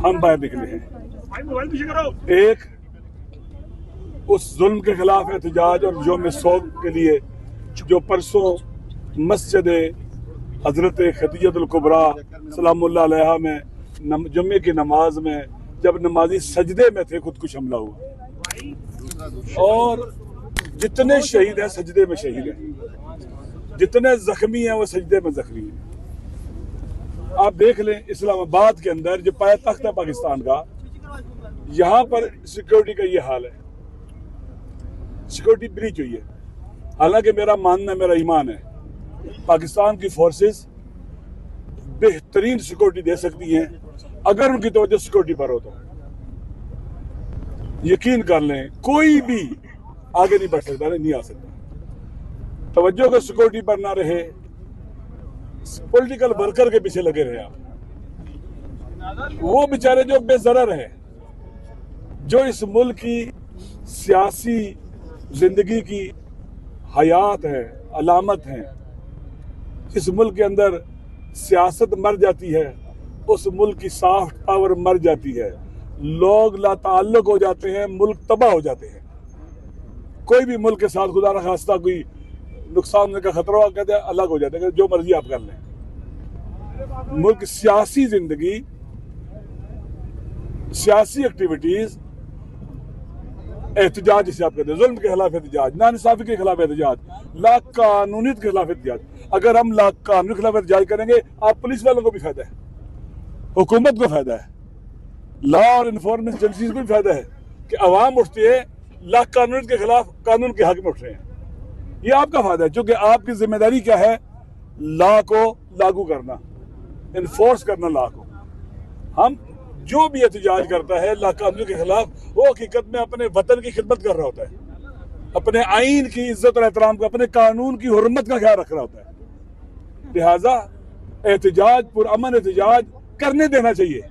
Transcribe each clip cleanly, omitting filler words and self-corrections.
हम बाहर निकले हैं। एक, उस जुल्म के खिलाफ एहतजाज और योम सोग के लिए जो परसों मस्जिद हजरत खदीजतुल कुबरा सलामुल्लाह अलैहा में जुम्मे की नमाज में जब नमाजी सजदे में थे खुदकुश हमला हुआ। और जितने शहीद हैं सजदे में शहीद हैं, जितने जख्मी हैं वो सजदे में जख्मी हैं। आप देख लें इस्लामाबाद के अंदर जो पायतख्त है पाकिस्तान का, यहाँ पर सिक्योरिटी का ये हाल है, सिक्योरिटी ब्रीच हुई है। हालांकि मेरा मानना, मेरा ईमान है पाकिस्तान की फोर्सेस बेहतरीन सिक्योरिटी दे सकती हैं अगर उनकी तवज्जो सिक्योरिटी पर हो तो। यकीन कर लें कोई भी आगे नहीं बढ़ सकता, नहीं आ सकता। तवज्जो को सिक्योरिटी पर ना रहे, पॉलिटिकल वर्कर के पीछे लगे रहे आप, वो बेचारे जो बेजरर हैं, जो इस मुल्क की सियासी जिंदगी की हयात है, अलामत है। इस मुल्क के अंदर सियासत मर जाती है, उस मुल्क की सॉफ्ट पावर मर जाती है, लोग लाताल्लुक हो जाते हैं, मुल्क तबाह हो जाते हैं। कोई भी मुल्क के साथ खुदा न खास्ता कोई नुकसान होने का खतरा हुआ, कहते हैं अलग हो जाते हैं, जो मर्जी आप कर लें। मुल्क की सियासी जिंदगी, सियासी एक्टिविटीज, एहतजाज जिसे आप कहते हैं, जुल्म के खिलाफ एहतजाज, नाइंसाफी के खिलाफ एहतजाज, लाकानूनियत के खिलाफ एहतजाज। अगर हम लाकानूनी के खिलाफ एहतजाज करेंगे, आप पुलिस वालों को भी फायदा है, हुकूमत को फायदा है, लॉ और इन्फोर्समेंट एजेंसीज को भी फायदा है कि अवाम उठती है लाकानूनियत के खिलाफ, कानून के हक में उठ रहे हैं। ये आपका फायदा है, क्योंकि आपकी जिम्मेदारी क्या है? लॉ को लागू करना, इन्फोर्स करना लॉ को। हम जो भी एहतजाज करता है लाकानूनी के खिलाफ, वो हकीकत में अपने वतन की खिदमत कर रहा होता है, अपने आइन की इज्जत और एहतराम का, अपने कानून की हुर्मत का ख्याल रख रहा होता है। लिहाजा एहतजाज, पुरअमन एहतजाज करने देना चाहिए।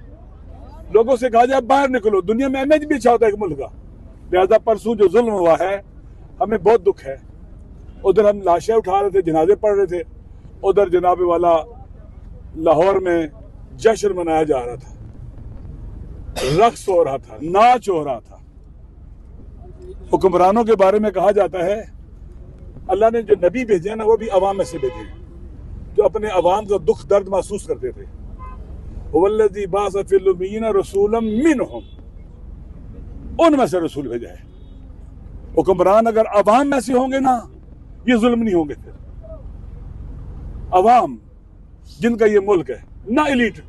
लोगों से कहा जाए बाहर निकलो, दुनिया में इमेज भी अच्छा होता है एक मुल्क का। लिहाजा परसों जो जुल्म हुआ है, हमें बहुत दुख है। उधर हम लाशें उठा रहे थे, जनाजे पढ़ रहे थे, उधर जनाबे वाला लाहौर में जश्न मनाया जा रहा था, रक्स हो रहा था, नाच हो रहा था। हुक्मरानों के बारे में कहा जाता है अल्लाह ने जो नबी भेजे ना, वो भी अवाम में से भेजे, जो अपने अवाम का दुख दर्द महसूस करते थे। वल्लज़ी बाअस फ़िल उम्मिय्यीन रसूलन मिनहुम, उनमें से रसूल भेजा है। हुक्मरान अगर अवाम में से होंगे ना, ये जुल्म नहीं होंगे। फिर अवाम जिनका ये मुल्क है, ना एलीट,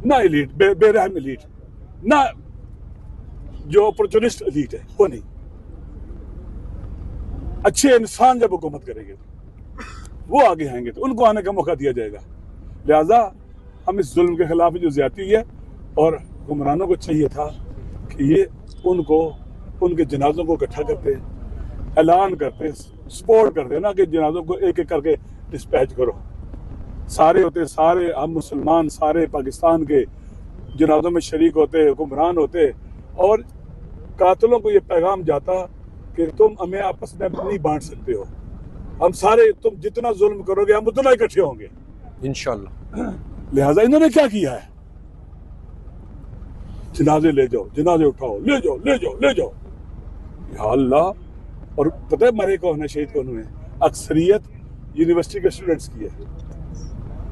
ना एलीट, बेरहम एलीट, ना जो अपॉर्चुनिस्ट एलीट है, वो नहीं। अच्छे इंसान जब हुकूमत करेंगे तो वो आगे आएंगे, तो उनको आने का मौका दिया जाएगा। लिहाजा हम इस जुल्म के खिलाफ जो ज्यादती हुई है, और हुक्मरानों को चाहिए था कि ये उनको, उनके जनाजों को इकट्ठा करते, ऐलान करते, सपोर्ट करते ना कि जनाजों को एक एक करके डिस्पैच करो। सारे होते, सारे हम मुसलमान सारे पाकिस्तान के जनाजों में शरीक होते, हुक्मरान होते, और कातिलों को ये पैगाम जाता कि तुम हमें आपस में नहीं बांट सकते हो, हम सारे, तुम जितना जुल्म करोगे हम उतना इकट्ठे होंगे इंशाअल्लाह। लिहाजा इन्होंने क्या किया है? जनाजे ले जाओ, जनाजे उठाओ, ले जाओ, ले जाओ, ले जाओ, या अल्लाह। और पता है मरे कौन है, शहीद कौन हुए? अक्सरियत यूनिवर्सिटी के स्टूडेंट्स की है,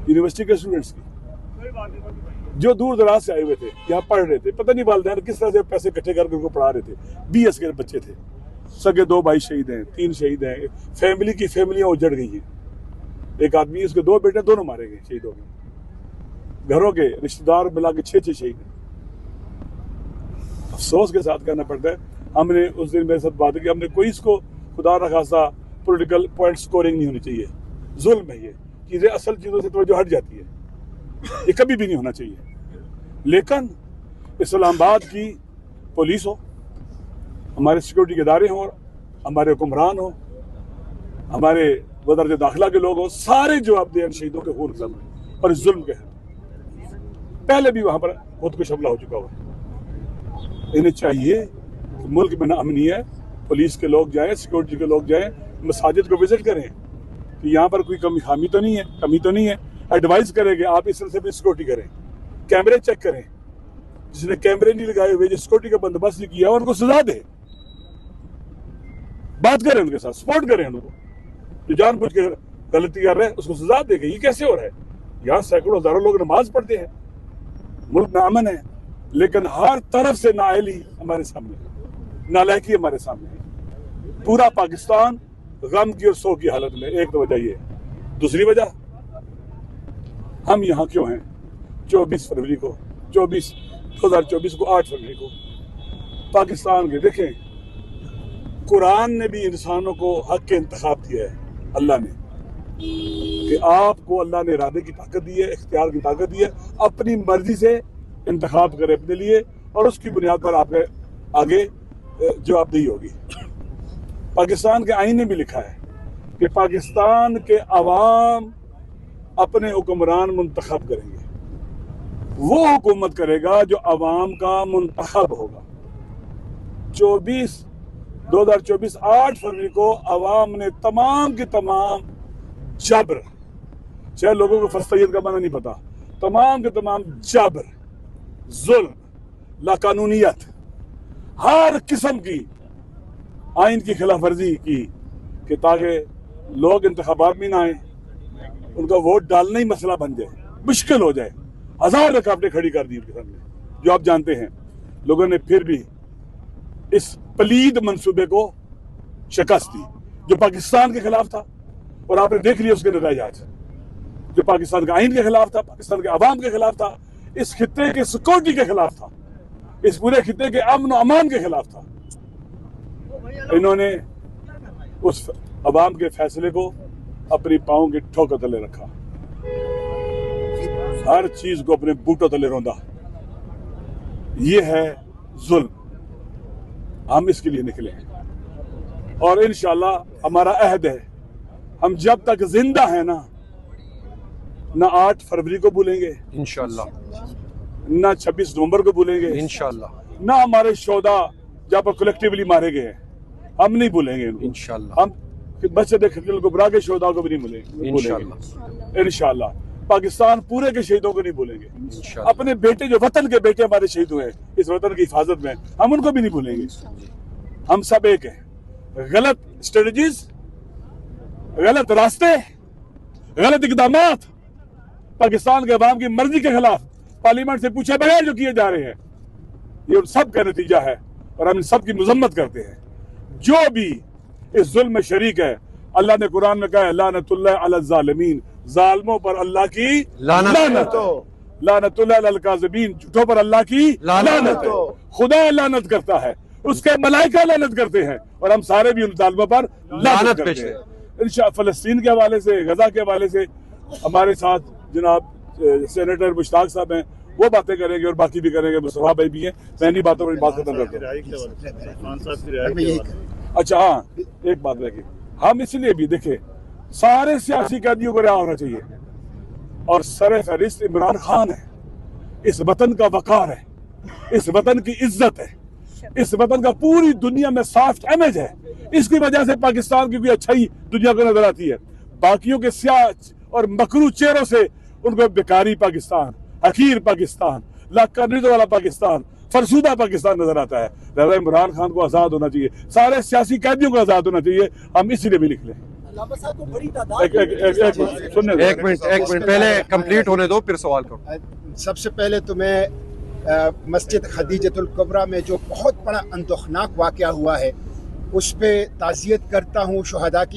यूनिवर्सिटी के स्टूडेंट्स की, जो दूर दराज से आए हुए थे, यहाँ पढ़ रहे थे। पता नहीं वालिदैन किस तरह से पैसे इकट्ठे करके उनको पढ़ा रहे थे। BS के बच्चे थे, सगे 2 भाई शहीद हैं, 3 शहीद हैं, फैमिली की फैमिलियां उजड़ गई हैं। एक आदमी, उसके 2 बेटे, दोनों मारे गए, शहीद हो गए। घरों के रिश्तेदार मिला के 6 शहीद हैं। अफसोस के साथ कहना पड़ता है, हमने उस दिन मेरे साथ बात की, हमने कोई इसको खुदा न खासा पॉलिटिकल पॉइंट स्कोरिंग नहीं होनी चाहिए। जुल्म है ये, चीजें असल चीजों से तवज्जो हट जाती है, ये कभी भी नहीं होना चाहिए। लेकिन इस्लामाबाद की पुलिस हो, हमारे सिक्योरिटी के इदारे हों, हमारे हुक्मरान हो, हमारे वज़ारत दाखिला के लोग हो, सारे जवाबदेह शहीदों के खून खत्म है। और इस जुल्म के पहले भी वहां पर खुद कुछ हमला हो चुका हुआ है। इन्हें चाहिए कि मुल्क में ना अमनी है, पुलिस के लोग जाएं, सिक्योरिटी के लोग जाएं, मसाजिद को विजिट करें कि यहाँ पर कोई कमी तो नहीं है, एडवाइस करें कि आप इस सिलसिले में सिक्योरिटी करें, कैमरे चेक करें जिसने कैमरे नहीं लगाए हुए, जो सिक्योरिटी का बंदोबस्त नहीं किया, उनको सजा दे। बात करें उनके साथ, सपोर्ट करें उनको। जो जानबूझ के गलती कर रहे हैं उसको सजा दे। ये कैसे हो रहा है? यहाँ सैकड़ों हजारों लोग नमाज पढ़ते हैं, मुल्क में अमन है, लेकिन हर तरफ से नाअहली हमारे सामने, नालायकी हमारे सामने है। पूरा पाकिस्तान गम की और सो की हालत में। एक तो वजह ये। दूसरी वजह, हम यहाँ क्यों हैं? 24 फरवरी को 2024 को 8 फरवरी को पाकिस्तान के, देखें, कुरान ने भी इंसानों को हक के इंतखाब दिया है, अल्लाह ने, कि आपको अल्लाह ने इरादे की ताकत दी है, इख्तियार की ताकत दी है, अपनी मर्जी से इंतखाब करें अपने लिए, और उसकी बुनियाद पर आपके आगे जवाबदेही होगी। पाकिस्तान के आईन ने भी लिखा है कि पाकिस्तान के अवाम अपने हुक्मरान मुंतखब करेंगे। वो हुकूमत करेगा जो अवाम का मुंतखब होगा। 2024 8 फरवरी को अवाम ने तमाम के तमाम जबर, चाहे लोगों को फस्तैयद का माना नहीं पता, तमाम के तमाम जबर, जुल्म, लाकानूनियत, हर किस्म की आइन की खिलाफ वर्जी की, कि ताकि लोग इंतखाबात में ना आए, उनका वोट डालना ही मसला बन जाए, मुश्किल हो जाए। 1000 रुकावटें खड़ी कर दी उनके सामने, जो आप जानते हैं। लोगों ने फिर भी इस पलीद मंसूबे को शिकस्त दी, जो पाकिस्तान के खिलाफ था, और आपने देख लिया उसके नतीजात, जो पाकिस्तान के आइन के खिलाफ था, पाकिस्तान के अवाम के खिलाफ था, इस खित्ते के सिक्योरिटी के खिलाफ था, इस पूरे खित्ते के अमन और अमान के खिलाफ था। इन्होंने उस अवाम के फैसले को अपनी पांव के ठोकर तले रखा, हर चीज को अपने बूटों तले रौंदा। ये है जुल्म। हम इसके लिए निकले हैं, और इंशाअल्लाह हमारा अहद है, हम जब तक जिंदा है ना 8 फरवरी को भूलेंगे इंशाअल्लाह, ना 26 नवंबर को भूलेंगे इंशाअल्लाह, ना हमारे शोदा जहाँ पर कलेक्टिवली मारे गए हैं, हम नहीं भूलेंगे इनको इंशाअल्लाह। हम बचत खलील कुबरा के शोदा को भी नहीं भूलेंगे इंशाअल्लाह। पाकिस्तान पूरे के शहीदों को नहीं भूलेंगे। अपने बेटे, जो वतन के बेटे हमारे शहीद हुए इस वतन की हिफाजत में, हम उनको भी नहीं भूलेंगे। हम सब एक हैं। गलत स्ट्रेटजीज, गलत रास्ते, गलत इकदामात पाकिस्तान के अवाम की मर्जी के खिलाफ पार्लियामेंट से पूछे बगैर जो किए जा रहे हैं, ये उन सब का नतीजा है, और हम इन सब की मजम्मत करते हैं। जो भी इस जुल्म में शरीक है, अल्लाह ने कुरान में कहा है, लानतुल्लाह अला ज़ालिमीन, जालिमों पर अल्लाह की लानत, लानतुल्लाह अलल काज़िबीन, झूठों पर अल्लाह की लानत है। खुदा लानत करता है, उसके मलाइका लानत करते हैं, और हम सारे भी उन जालिमों पर लानत करते हैं। इंशाअल्लाह फलस्तीन के हवाले से, गजा के हवाले से हमारे साथ जनाब सेनेटर मुश्ताक साहब हैं, वो बातें करेंगे, और बाकी भी करेंगे, मुस्तफा भाई भी हैं। मैं इन्हीं बातों पर बात खत्म करता हूँ। अच्छा हाँ, एक बात रह गई, हम इसलिए भी देखे, सारे सियासी कैदियों को रिहा होना चाहिए, और सर फहरिस्त इमरान खान है। इस वतन का वकार है, इस वतन की इज्जत है, इस वतन का पूरी दुनिया में सॉफ्ट इमेज है। इसकी वजह से पाकिस्तान की कोई अच्छाई दुनिया को नजर आती है। बाकियों के स्याह और मकरू चेहरों से उनको बेकारी पाकिस्तान, हकीर पाकिस्तान, लाकानूनियत वाला पाकिस्तान, फरसूदा पाकिस्तान नजर आता है। लिहाजा इमरान खान को आजाद होना चाहिए, सारे सियासी कैदियों को आजाद होना चाहिए। हम इसीलिए भी निकले। एक मिनट पहले कंप्लीट होने दो, फिर सवाल करो। सबसे पहले तो मैं मस्जिद खदीजतुल कुबरा में जो बहुत बड़ा अंतोखनाक वाक़या हुआ है, उस पे ताज़ियत करता हूँ। शुहदा की